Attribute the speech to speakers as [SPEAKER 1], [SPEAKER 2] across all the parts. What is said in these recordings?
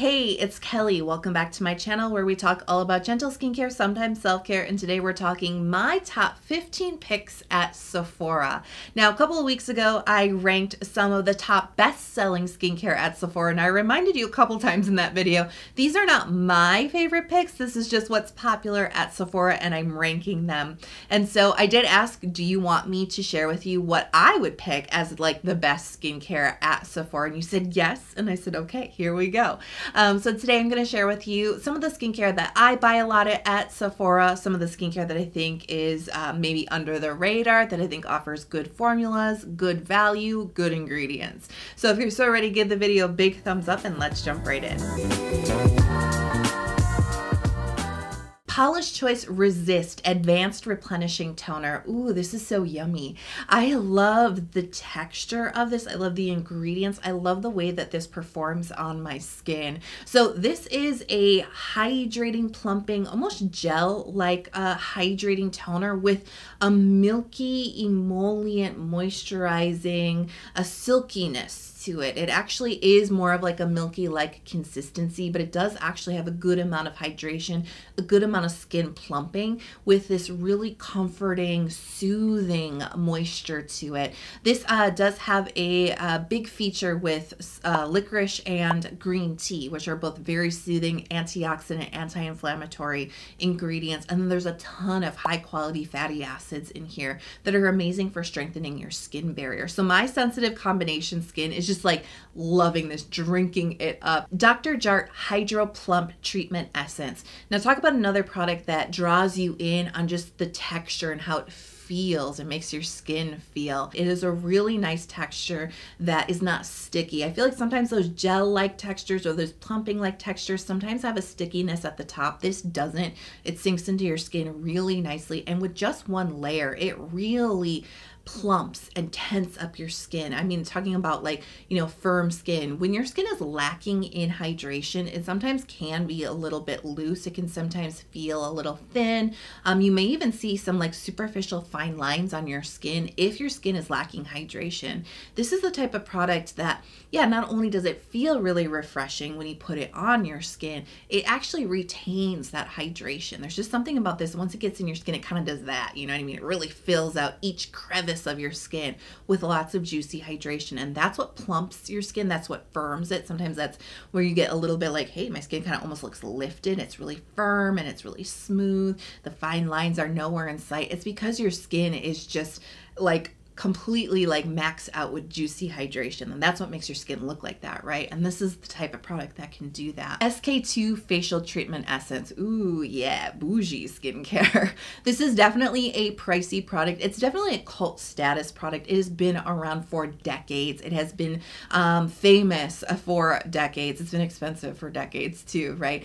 [SPEAKER 1] Hey, it's Kelly. Welcome back to my channel where we talk all about gentle skincare, sometimes self-care, and today we're talking my top 15 picks at Sephora. Now, a couple of weeks ago, I ranked some of the top best-selling skincare at Sephora, and I reminded you a couple times in that video, these are not my favorite picks. This is just what's popular at Sephora, and I'm ranking them. And so I did ask, do you want me to share with you what I would pick as like the best skincare at Sephora? And you said yes, and I said, okay, here we go. So today I'm going to share with you some of the skincare that I buy a lot at Sephora, some of the skincare that I think is maybe under the radar, that I think offers good formulas, good value, good ingredients. So if you're so ready, give the video a big thumbs up and let's jump right in. Paula's Choice Resist Advanced Replenishing Toner. Ooh, this is so yummy. I love the texture of this. I love the ingredients. I love the way that this performs on my skin. So this is a hydrating, plumping, almost gel-like hydrating toner with a milky, emollient, moisturizing, a silkiness to it. It actually is more of like a milky-like consistency, but it does actually have a good amount of hydration, a good amount of skin plumping with this really comforting, soothing moisture to it. This does have a big feature with licorice and green tea, which are both very soothing, antioxidant, anti-inflammatory ingredients. And then there's a ton of high-quality fatty acids in here that are amazing for strengthening your skin barrier. So my sensitive combination skin is just like loving this, drinking it up. Dr. Jart Hydro Plump Treatment Essence. Now talk about another product that draws you in on just the texture and how it feels and makes your skin feel. It is a really nice texture that is not sticky. I feel like sometimes those gel-like textures or those plumping-like textures sometimes have a stickiness at the top. This doesn't. It sinks into your skin really nicely, and with just one layer, it really plumps and tense up your skin. I mean, talking about like, firm skin. When your skin is lacking in hydration, it sometimes can be a little bit loose. It can sometimes feel a little thin. You may even see some like superficial fine lines on your skin if your skin is lacking hydration. This is the type of product that, yeah, not only does it feel really refreshing when you put it on your skin, it actually retains that hydration. There's just something about this. Once it gets in your skin, it kind of does that. You know what I mean? It really fills out each crevice of your skin with lots of juicy hydration, and that's what plumps your skin. That's what firms it. Sometimes that's where you get a little bit like, hey, my skin kind of almost looks lifted. It's really firm and it's really smooth. The fine lines are nowhere in sight. It's because your skin is just like completely like maxed out with juicy hydration, and that's what makes your skin look like that, right? And this is the type of product that can do that. SK2 Facial Treatment Essence. Ooh, yeah, bougie skincare. This is definitely a pricey product. It's definitely a cult status product. It has been around for decades. It has been famous for decades. It's been expensive for decades too, right?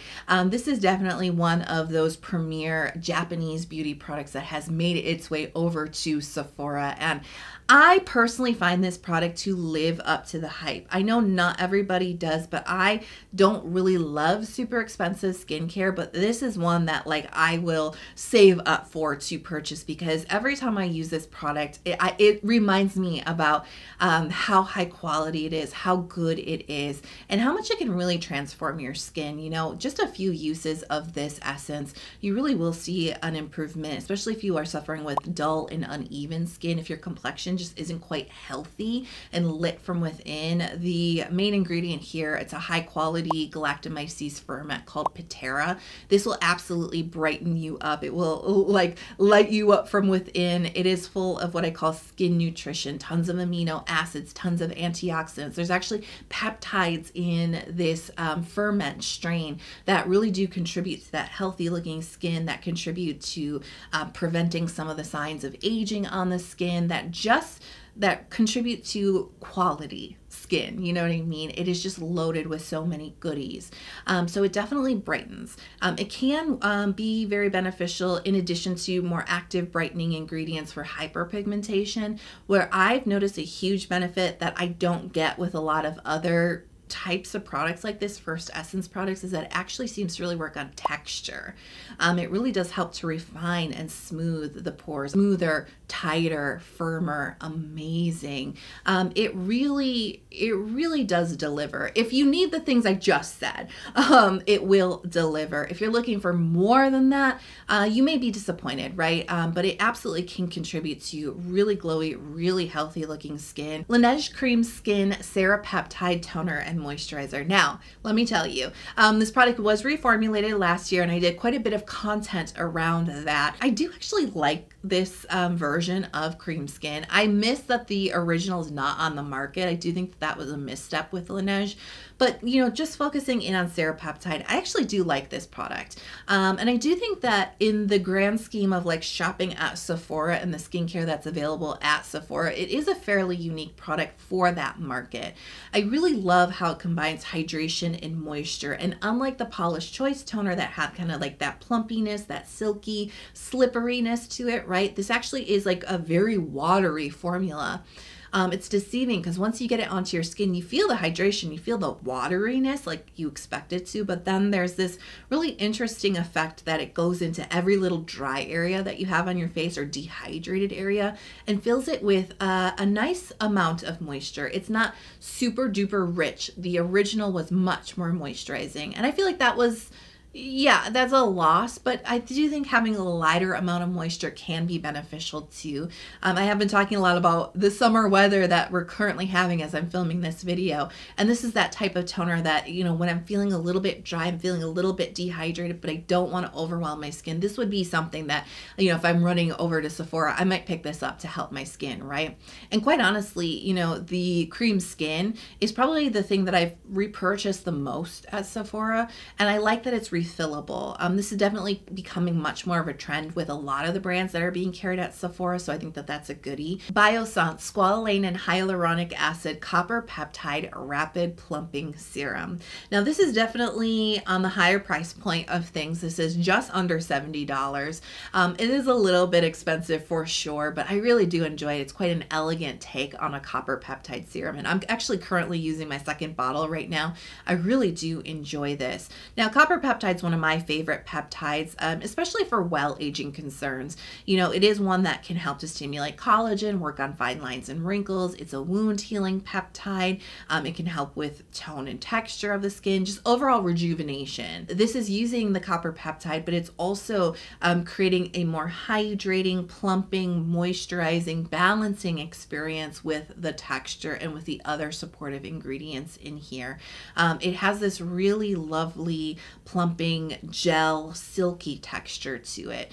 [SPEAKER 1] This is definitely one of those premier Japanese beauty products that has made its way over to Sephora, and I personally find this product to live up to the hype. I know not everybody does, but I don't really love super expensive skincare, but this is one that like I will save up for to purchase, because every time I use this product, it reminds me about how high quality it is, how good it is, and how much it can really transform your skin. You know, just a few uses of this essence, you really will see an improvement, especially if you are suffering with dull and uneven skin, if your complexion just isn't quite healthy and lit from within. The main ingredient here, it's a high quality galactomyces ferment called Pitera. This will absolutely brighten you up. It will like light you up from within. It is full of what I call skin nutrition, tons of amino acids, tons of antioxidants. There's actually peptides in this ferment strain that really do contribute to that healthy looking skin, that contribute to preventing some of the signs of aging on the skin, that contribute to quality skin. You know what I mean? It is just loaded with so many goodies. So it definitely brightens. It can be very beneficial in addition to more active brightening ingredients for hyperpigmentation, where I've noticed a huge benefit that I don't get with a lot of other types of products like this, First Essence products, is that it actually seems to really work on texture. It really does help to refine and smooth the pores, smoother, tighter, firmer, amazing. It really does deliver. If you need the things I just said, it will deliver. If you're looking for more than that, you may be disappointed, right? But it absolutely can contribute to really glowy, really healthy looking skin. Laneige Cream Skin Cerapeptide Toner and Moisturizer. Now, let me tell you, this product was reformulated last year and I did quite a bit of content around that. I do actually like this version of Cream Skin. I miss that the original is not on the market. I do think that was a misstep with Laneige, but you know, just focusing in on Cerapeptide, I actually do like this product. And I do think that in the grand scheme of like shopping at Sephora and the skincare that's available at Sephora, it is a fairly unique product for that market. I really love how it combines hydration and moisture, and unlike the Paula's Choice toner that had kind of like that plumpiness, that silky slipperiness to it, right? This actually is like a very watery formula. It's deceiving because once you get it onto your skin, you feel the hydration, you feel the wateriness like you expect it to, but then there's this really interesting effect that it goes into every little dry area that you have on your face or dehydrated area and fills it with a nice amount of moisture. It's not super duper rich. The original was much more moisturizing, and I feel like that was, yeah, that's a loss, but I do think having a lighter amount of moisture can be beneficial too. I have been talking a lot about the summer weather that we're currently having as I'm filming this video, and this is that type of toner that, you know, when I'm feeling a little bit dry, I'm feeling a little bit dehydrated, but I don't want to overwhelm my skin. This would be something that, you know, if I'm running over to Sephora, I might pick this up to help my skin, right? And quite honestly, you know, the Cream Skin is probably the thing that I've repurchased the most at Sephora, and I like that it's refillable. This is definitely becoming much more of a trend with a lot of the brands that are being carried at Sephora, so I think that that's a goodie. Biossance Squalane and Hyaluronic Acid Copper Peptide Rapid Plumping Serum. Now this is definitely on the higher price point of things. This is just under $70. It is a little bit expensive for sure, but I really do enjoy it. It's quite an elegant take on a copper peptide serum, and I'm actually currently using my second bottle right now. I really do enjoy this. Now, copper peptide is one of my favorite peptides, especially for well-aging concerns. You know, it is one that can help to stimulate collagen, work on fine lines and wrinkles. It's a wound healing peptide. It can help with tone and texture of the skin, just overall rejuvenation. This is using the copper peptide, but it's also creating a more hydrating, plumping, moisturizing, balancing experience with the texture and with the other supportive ingredients in here. It has this really lovely plumping gel silky texture to it,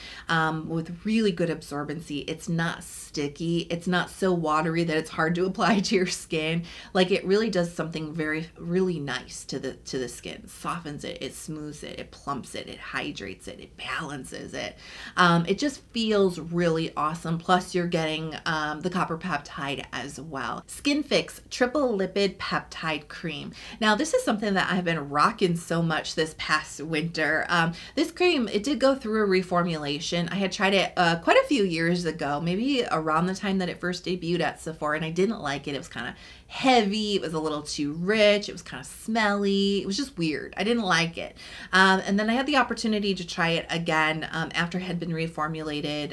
[SPEAKER 1] with really good absorbency. It's not sticky, it's not so watery that it's hard to apply to your skin. Like, it really does something really nice to the skin. It softens it, it smooths it, it plumps it, it hydrates it, it balances it. It just feels really awesome. Plus you're getting the copper peptide as well. Skinfix Triple Lipid Peptide Cream. Now this is something that I've been rocking so much this past winter. This cream, it did go through a reformulation. I had tried it quite a few years ago, maybe around the time that it first debuted at Sephora, and I didn't like it. It was kind of heavy, it was a little too rich, it was kind of smelly, it was just weird. I didn't like it. And then I had the opportunity to try it again after it had been reformulated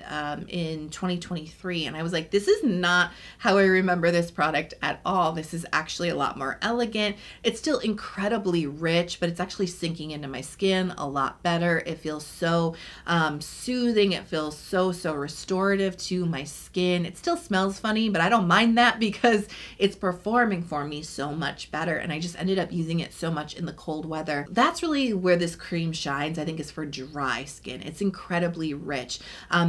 [SPEAKER 1] in 2023, and I was like, this is not how I remember this product at all. This is actually a lot more elegant. It's still incredibly rich, but it's actually sinking into my skin a lot better. It feels so soothing. It feels so restorative to my skin. It still smells funny, but I don't mind that because it's performing for me so much better, and I just ended up using it so much in the cold weather. That's really where this cream shines, I think, is for dry skin. It's incredibly rich.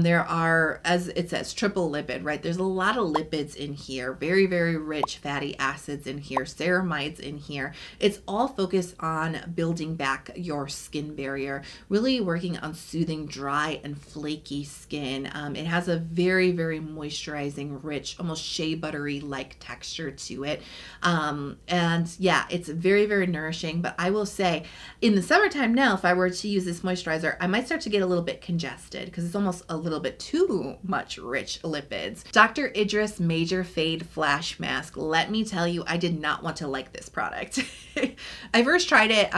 [SPEAKER 1] There are, as it says, triple lipid, right? There's a lot of lipids in here, very rich fatty acids in here, ceramides in here. It's all focused on building back your skin barrier, really working on soothing dry and flaky skin. It has a very moisturizing, rich, almost shea buttery like texture to it. it. And yeah, it's very, very nourishing. But I will say in the summertime now, if I were to use this moisturizer, I might start to get a little bit congested because it's almost a little bit too much rich lipids. Dr. Idriss Major Fade Flash Mask. Let me tell you, I did not want to like this product. I first tried it,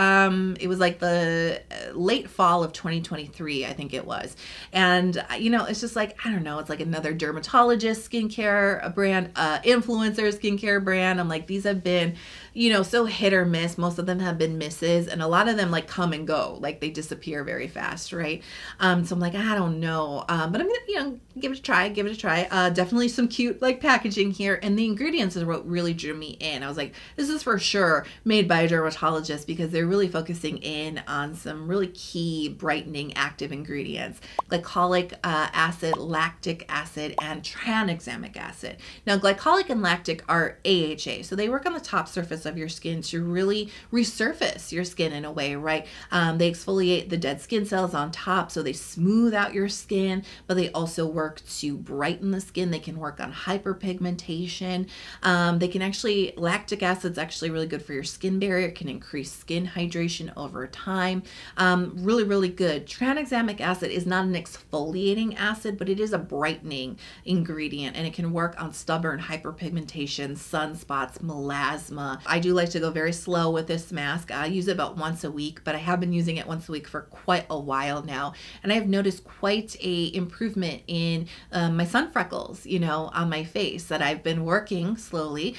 [SPEAKER 1] it was like the late fall of 2023, I think it was. And, you know, it's just like, I don't know, it's like another dermatologist skincare brand, influencer skincare brand. I'm like, these have been, you know, so hit or miss. Most of them have been misses, and a lot of them like come and go, like they disappear very fast, right? So I'm like, I don't know, but I'm gonna, you know, give it a try. Definitely some cute like packaging here, and the ingredients is what really drew me in. I was like, this is for sure made by a dermatologist because they're really focusing in on some really key brightening active ingredients: glycolic acid, lactic acid, and tranexamic acid. Now, glycolic and lactic are AHA, so they work on the top surface of your skin to really resurface your skin in a way, right? They exfoliate the dead skin cells on top, so they smooth out your skin, but they also work to brighten the skin. They can work on hyperpigmentation. They can actually, lactic acid's actually really good for your skin barrier. It can increase skin hydration over time. Really, really good. Tranexamic acid is not an exfoliating acid, but it is a brightening ingredient, and it can work on stubborn hyperpigmentation, sunspots, melasma. I do like to go very slow with this mask. I use it about once a week, but I have been using it once a week for quite a while now, and I have noticed quite a improvement in my sun freckles, you know, on my face that I've been working slowly,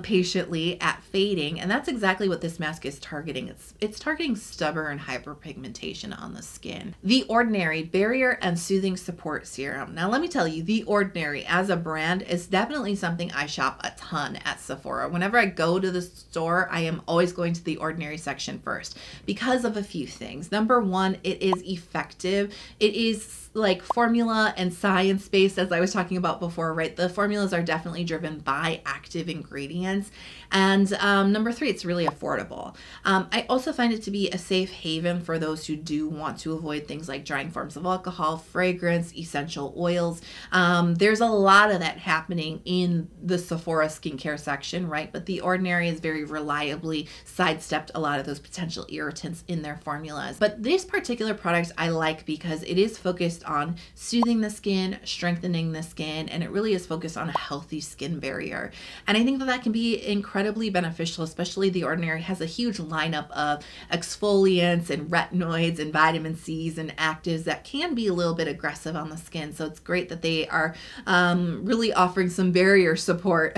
[SPEAKER 1] patiently at fading, and that's exactly what this mask is targeting. It's targeting stubborn hyperpigmentation on the skin. The Ordinary Barrier and Soothing Support Serum. Now, let me tell you, The Ordinary as a brand is definitely something I shop a ton at Sephora. Whenever I go to the store, I am always going to the Ordinary section first because of a few things. Number one, it is effective. It is like formula and science based, as I was talking about before, right? The formulas are definitely driven by active ingredients. And number three, it's really affordable. I also find it to be a safe haven for those who do want to avoid things like drying forms of alcohol, fragrance, essential oils. There's a lot of that happening in the Sephora skincare section, right? But The Ordinary has very reliably sidestepped a lot of those potential irritants in their formulas. But this particular product I like because it is focused on soothing the skin, strengthening the skin, and it really is focused on a healthy skin barrier. And I think that that can be incredibly beneficial, especially The Ordinary has a huge lineup of exfoliants and retinoids and vitamin C's and actives that can be a little bit aggressive on the skin. So it's great that they are really offering some barrier support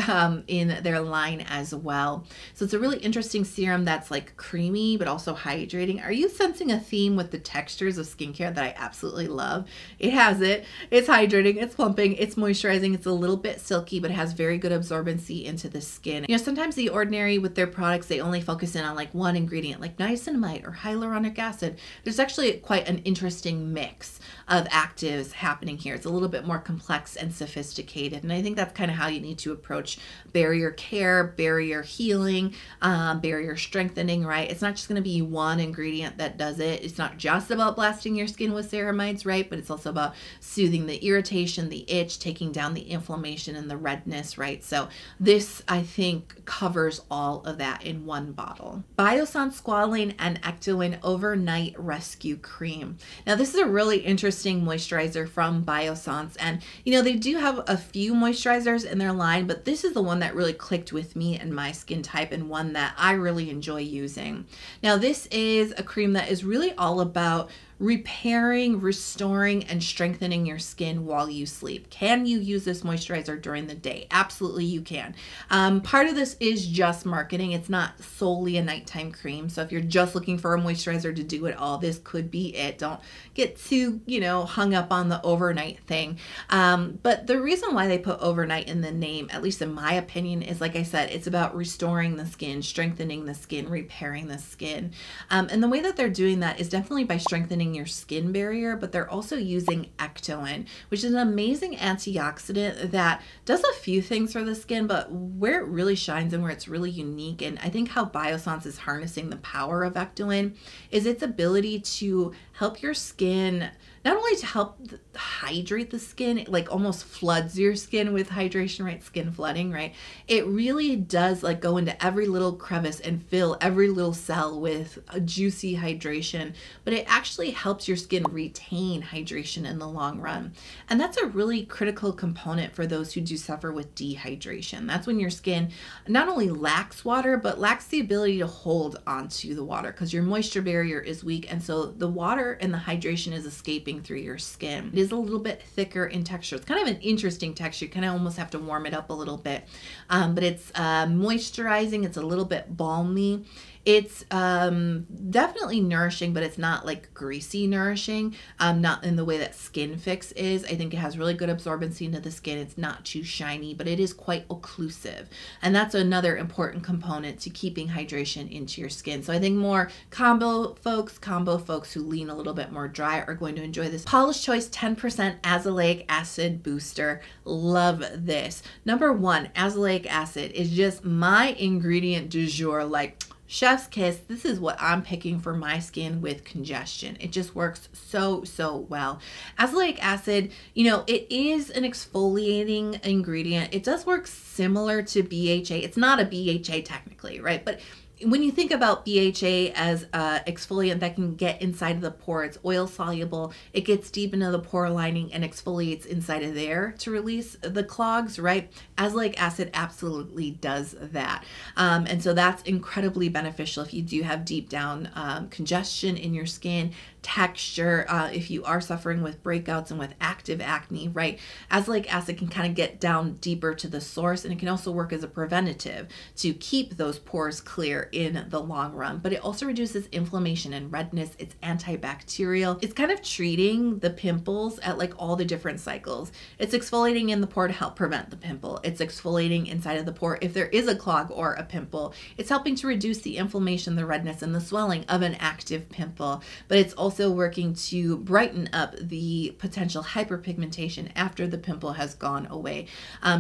[SPEAKER 1] in their line as well. So it's a really interesting serum that's like creamy but also hydrating. Are you sensing a theme with the textures of skincare that I absolutely love? It has it. It's hydrating, it's plumping, it's moisturizing, it's a little bit silky, but it has very good absorbency into the skin. You know, sometimes The Ordinary with their products, they only focus in on like one ingredient, like niacinamide or hyaluronic acid. There's actually quite an interesting mix of actives happening here. It's a little bit more complex and sophisticated, and I think that's kind of how you need to approach barrier care, barrier healing, barrier strengthening, right? It's not just going to be one ingredient that does it. It's not just about blasting your skin with ceramides, right? But it's also about soothing the irritation, the itch, taking down the inflammation and the redness, right? So this, I think, covers all of that in one bottle. Biossance Squalane and Ectoin Overnight Rescue Cream. Now, this is a really interesting moisturizer from Biossance, and you know, they do have a few moisturizers in their line, but this is the one that really clicked with me and my skin type, and one that I really enjoy using. Now, this is a cream that is really all about repairing, restoring, and strengthening your skin while you sleep. Can you use this moisturizer during the day? Absolutely you can. Part of this is just marketing. It's not solely a nighttime cream. So if you're just looking for a moisturizer to do it all, this could be it. Don't get too, you know, hung up on the overnight thing. But the reason why they put overnight in the name, at least in my opinion, is like I said, it's about restoring the skin, strengthening the skin, repairing the skin. And the way that they're doing that is definitely by strengthening your skin barrier, but they're also using Ectoin, which is an amazing antioxidant that does a few things for the skin, but where it really shines and where it's really unique, and I think how Biossance is harnessing the power of Ectoin, is its ability to help your skin not only to help hydrate the skin, it like almost floods your skin with hydration, right? Skin flooding, right? It really does like go into every little crevice and fill every little cell with a juicy hydration, but it actually helps your skin retain hydration in the long run. And that's a really critical component for those who do suffer with dehydration. That's when your skin not only lacks water, but lacks the ability to hold onto the water because your moisture barrier is weak. And so the water and the hydration is escaping through your skin. It is a little bit thicker in texture. It's kind of an interesting texture. You kind of almost have to warm it up a little bit. But it's moisturizing. It's a little bit balmy. It's definitely nourishing, but it's not like greasy nourishing, not in the way that Skinfix is. I think it has really good absorbency into the skin. It's not too shiny, but it is quite occlusive. And that's another important component to keeping hydration into your skin. So I think more combo folks who lean a little bit more dry are going to enjoy this. Paula's Choice 10% Azelaic Acid Booster. Love this. Number one, azelaic acid is just my ingredient du jour. Like, chef's kiss. This is what I'm picking for my skin with congestion. It just works so well. Azelaic acid, you know, it is an exfoliating ingredient. It does work similar to BHA. It's not a BHA technically, right? But when you think about BHA as an exfoliant that can get inside of the pore, it's oil soluble, it gets deep into the pore lining and exfoliates inside of there to release the clogs, right? Azelaic acid absolutely does that. And so that's incredibly beneficial if you do have deep down congestion in your skin, texture, if you are suffering with breakouts and with active acne, right? Azelaic acid can kind of get down deeper to the source, and it can also work as a preventative to keep those pores clear in the long run. But it also reduces inflammation and redness. It's antibacterial. It's kind of treating the pimples at like all the different cycles. It's exfoliating in the pore to help prevent the pimple. It's exfoliating inside of the pore if there is a clog or a pimple. It's helping to reduce the inflammation, the redness, and the swelling of an active pimple. But it's also working to brighten up the potential hyperpigmentation after the pimple has gone away.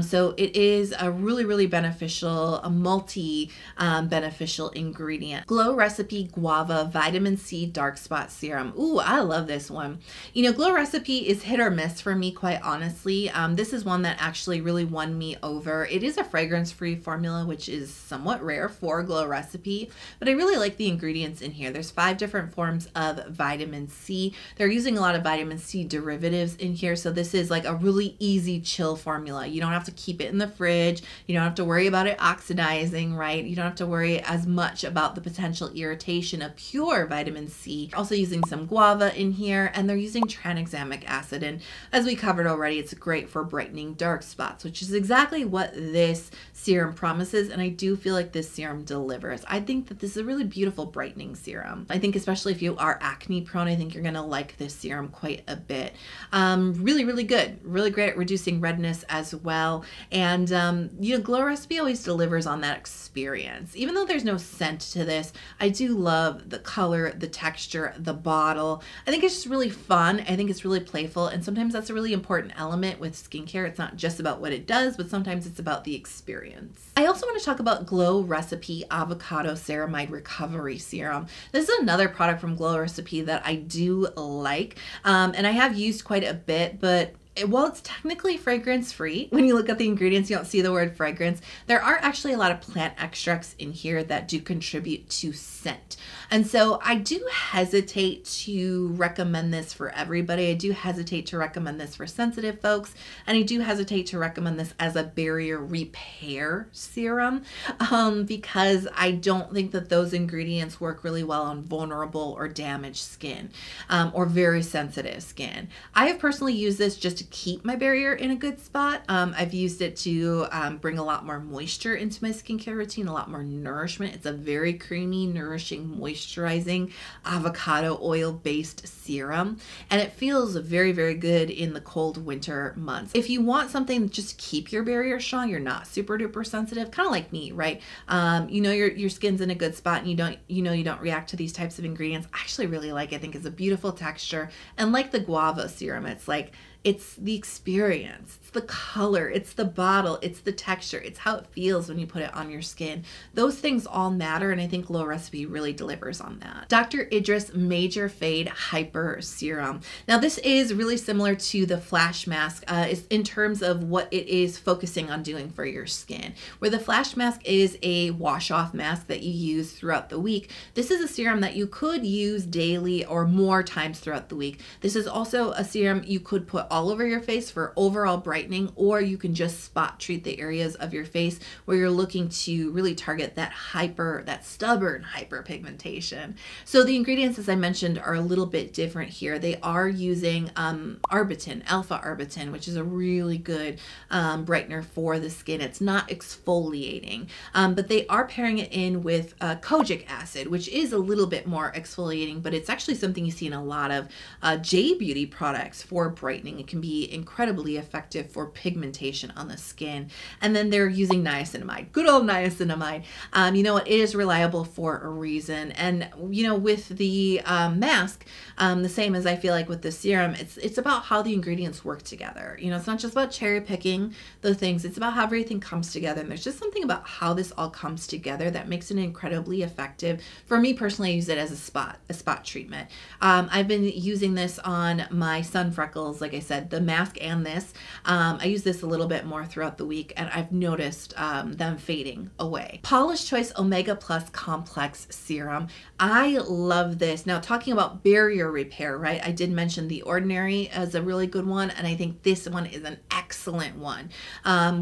[SPEAKER 1] So it is a really beneficial, a multi-beneficial ingredient. Glow Recipe Guava Vitamin C Dark Spot Serum. Ooh, I love this one. You know, Glow Recipe is hit or miss for me, quite honestly. This is one that actually really won me over. It is a fragrance-free formula, which is somewhat rare for Glow Recipe, but I really like the ingredients in here. There's 5 different forms of vitamin C. They're using a lot of vitamin C derivatives in here, so this is like a really easy chill formula. You don't have to keep it in the fridge. You don't have to worry about it oxidizing, right? You don't have to worry as much about the potential irritation of pure vitamin C. Also using some guava in here, and they're using tranexamic acid, and as we covered already, it's great for brightening dark spots, which is exactly what this serum promises, and I do feel like this serum delivers. I think that this is a really beautiful brightening serum. I think especially if you are acne prone, I think you're gonna like this serum quite a bit. Really good, really great at reducing redness as well. And you know, Glow Recipe always delivers on that experience. Even though there's no scent to this, I do love the color, the texture, the bottle. I think it's just really fun. I think it's really playful, and sometimes that's a really important element with skincare. It's not just about what it does, but sometimes it's about the experience. I also want to talk about Glow Recipe Avocado Ceramide Recovery Serum. This is another product from Glow Recipe that I do like, and I have used quite a bit, but while it's technically fragrance free, when you look at the ingredients, you don't see the word fragrance. There are actually a lot of plant extracts in here that do contribute to scent. And so I do hesitate to recommend this for everybody. I do hesitate to recommend this for sensitive folks. And I do hesitate to recommend this as a barrier repair serum because I don't think that those ingredients work really well on vulnerable or damaged skin or very sensitive skin. I have personally used this just to keep my barrier in a good spot. I've used it to bring a lot more moisture into my skincare routine, a lot more nourishment. It's a very creamy, nourishing, moisturizing avocado oil based serum, and it feels very good in the cold winter months. If you want something just to keep your barrier strong, you're not super duper sensitive, kind of like me, right? You know your skin's in a good spot, and you don't react to these types of ingredients. I actually really like it. I think it's a beautiful texture, and like the guava serum, it's like it's the experience, it's the color, it's the bottle, it's the texture, it's how it feels when you put it on your skin. Those things all matter, and I think Glow Recipe really delivers on that. Dr. Idriss Major Fade Hyper Serum. Now this is really similar to the Flash Mask in terms of what it is focusing on doing for your skin. Where the Flash Mask is a wash-off mask that you use throughout the week, this is a serum that you could use daily or more times throughout the week. This is also a serum you could put all over your face for overall brightening, or you can just spot treat the areas of your face where you're looking to really target that stubborn hyperpigmentation. So the ingredients, as I mentioned, are a little bit different here. They are using arbutin, alpha arbutin, which is a really good brightener for the skin. It's not exfoliating, but they are pairing it in with kojic acid, which is a little bit more exfoliating, but it's actually something you see in a lot of J-beauty products for brightening. It can be incredibly effective for pigmentation on the skin. And then they're using niacinamide, good old niacinamide. You know what, it is reliable for a reason. And you know, with the mask, the same as I feel like with the serum, it's about how the ingredients work together. You know, it's not just about cherry picking the things, it's about how everything comes together. And there's just something about how this all comes together that makes it incredibly effective. For me personally, I use it as a spot treatment. I've been using this on my sun freckles, like I said, the mask and this. I use this a little bit more throughout the week, and I've noticed them fading away. Paula's Choice Omega Plus Complex Serum. I love this. Now, talking about barrier repair, right? I did mention The Ordinary as a really good one, and I think this one is an excellent one,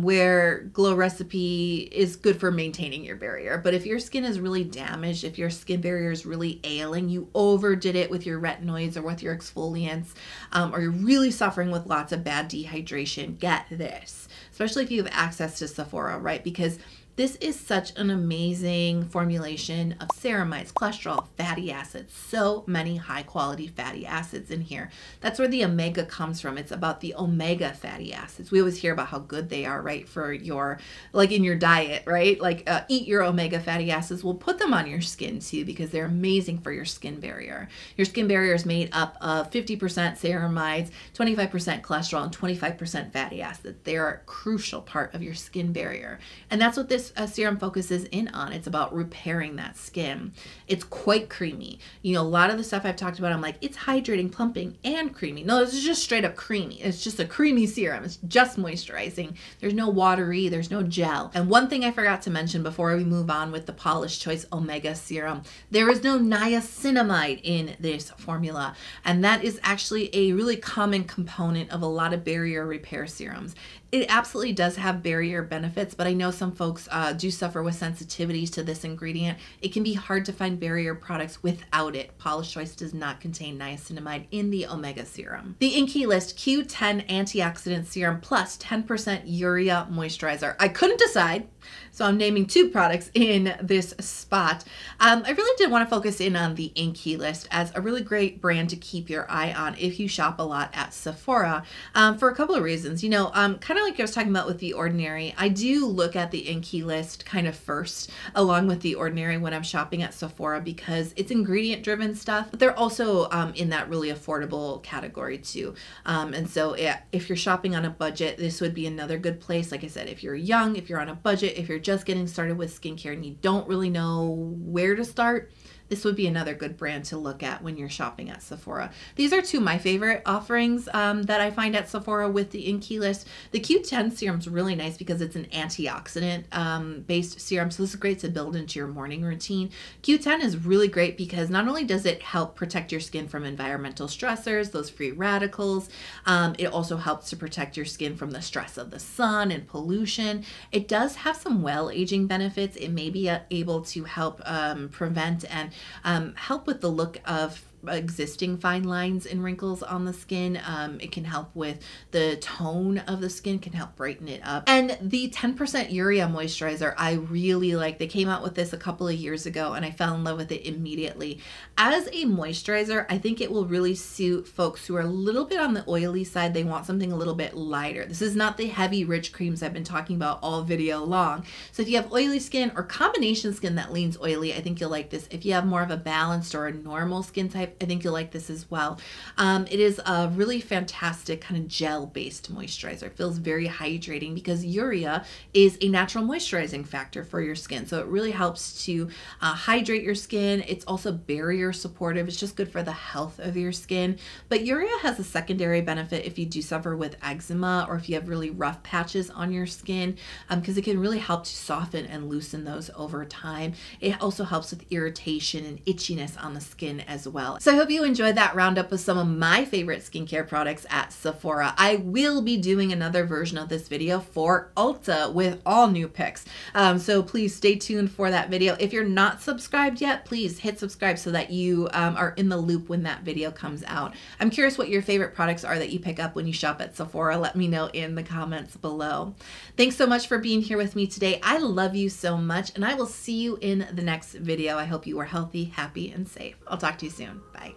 [SPEAKER 1] where Glow Recipe is good for maintaining your barrier. But if your skin is really damaged, if your skin barrier is really ailing, you overdid it with your retinoids or with your exfoliants, or you're really suffering with lots of bad dehydration, get this, especially if you have access to Sephora, right? Because this is such an amazing formulation of ceramides, cholesterol, fatty acids, so many high quality fatty acids in here. That's where the omega comes from. It's about the omega fatty acids. We always hear about how good they are, right? For your, like in your diet, right? Like eat your omega fatty acids. We'll put them on your skin too, because they're amazing for your skin barrier. Your skin barrier is made up of 50% ceramides, 25% cholesterol, and 25% fatty acids. They are a crucial part of your skin barrier. And that's what this serum focuses in on. It's about repairing that skin. It's quite creamy. You know, a lot of the stuff I've talked about, I'm like, it's hydrating, plumping, and creamy. No, this is just straight up creamy. It's just a creamy serum. It's just moisturizing. There's no watery, there's no gel. And one thing I forgot to mention before we move on with the Paula's Choice Omega Serum, there is no niacinamide in this formula. And that is actually a really common component of a lot of barrier repair serums. It absolutely does have barrier benefits, but I know some folks do suffer with sensitivities to this ingredient. It can be hard to find barrier products without it. Paula's Choice does not contain niacinamide in the Omega Serum. The Inkey List Q10 Antioxidant Serum plus 10% Urea Moisturizer. I couldn't decide, so I'm naming two products in this spot. I really did want to focus in on the Inkey List as a really great brand to keep your eye on if you shop a lot at Sephora, for a couple of reasons. You know, kind of like I was talking about with The Ordinary, I do look at the Inkey List kind of first along with The Ordinary when I'm shopping at Sephora, because it's ingredient driven stuff, but they're also in that really affordable category too. And so yeah, if you're shopping on a budget, this would be another good place. Like I said, if you're young, if you're on a budget, if you're just getting started with skincare and you don't really know where to start, this would be another good brand to look at when you're shopping at Sephora. These are two of my favorite offerings that I find at Sephora with the Inkey List. The Q10 serum is really nice because it's an antioxidant based serum, so this is great to build into your morning routine. Q10 is really great because not only does it help protect your skin from environmental stressors, those free radicals, it also helps to protect your skin from the stress of the sun and pollution. It does have some well-aging benefits. It may be able to help prevent and help with the look of existing fine lines and wrinkles on the skin. It can help with the tone of the skin, can help brighten it up. And the 10% Urea Moisturizer, I really like. They came out with this a couple of years ago and I fell in love with it immediately. As a moisturizer, I think it will really suit folks who are a little bit on the oily side. They want something a little bit lighter. This is not the heavy, rich creams I've been talking about all video long. So if you have oily skin or combination skin that leans oily, I think you'll like this. If you have more of a balanced or a normal skin type, I think you'll like this as well. It is a really fantastic kind of gel-based moisturizer. It feels very hydrating because urea is a natural moisturizing factor for your skin. So it really helps to hydrate your skin. It's also barrier supportive. It's just good for the health of your skin. But urea has a secondary benefit if you do suffer with eczema or if you have really rough patches on your skin, because it can really help to soften and loosen those over time. It also helps with irritation and itchiness on the skin as well. So I hope you enjoyed that roundup of some of my favorite skincare products at Sephora. I will be doing another version of this video for Ulta with all new picks. So please stay tuned for that video. If you're not subscribed yet, please hit subscribe so that you are in the loop when that video comes out. I'm curious what your favorite products are that you pick up when you shop at Sephora. Let me know in the comments below. Thanks so much for being here with me today. I love you so much, and I will see you in the next video. I hope you are healthy, happy, and safe. I'll talk to you soon. Bye.